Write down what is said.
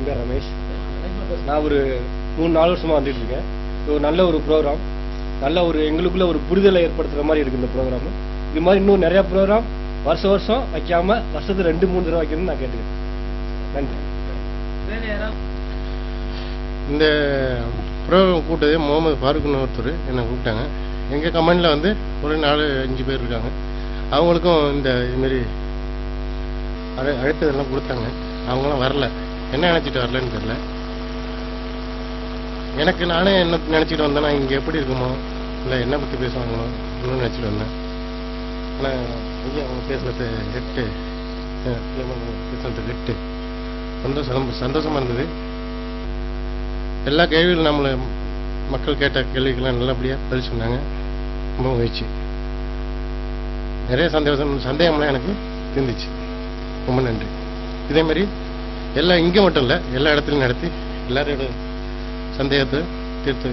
என் பேர் ரமேஷ். நான் ஒரு 3-4 வருஷமாக வந்துட்டு இருக்கேன். ஒரு நல்ல ஒரு ப்ரோக்ராம், நல்ல ஒரு எங்களுக்குள்ள ஒரு புரிதலை ஏற்படுத்துகிற மாதிரி இருக்குது இந்த ப்ரோக்ராம். இது மாதிரி இன்னும் நிறையா ப்ரோக்ராம் வருஷம் வைக்காம வருஷத்துக்கு 2-3 தடவை வைக்கணும்னு நான் கேட்டுக்கிறேன். நன்றி. இந்த ப்ரோக்ராம் கூட்டதே முகமது ஃபாரூக்னு ஒருத்தர் என்னை கூப்பிட்டாங்க. எங்கள் கமெண்டில் வந்து ஒரு 4-5 பேர் இருக்காங்க. அவங்களுக்கும் இதுமாரி அழைத்ததெல்லாம் கொடுத்தாங்க. அவங்களாம் வரல. என்ன நினச்சிட்டு வரலன்னு தெரியல. எனக்கு நானே என்ன நினச்சிட்டு வந்தேன்னா இங்கே எப்படி இருக்குமோ இல்லை என்ன பற்றி பேசுவாங்களோ இன்னும் நினச்சிட்டு வந்தேன். ஆனால் ஐயா அவங்க பேசுனது கேட்டு சந்தோஷமாக இருந்தது. எல்லா கேள்விகளும் நம்மளை மக்கள் கேட்ட கேள்விக்கெல்லாம் நல்லபடியாக பதில் சொன்னாங்க. ரொம்ப மகிழ்ச்சி. நிறைய சந்தேகம்லாம் எனக்கு இருந்துச்சு. ரொம்ப நன்றி. இதே மாதிரி இங்கே மட்டும் இல்லை, எல்லா இடத்துலையும் நடத்தி எல்லாரோட சந்தேகத்தை தீர்த்து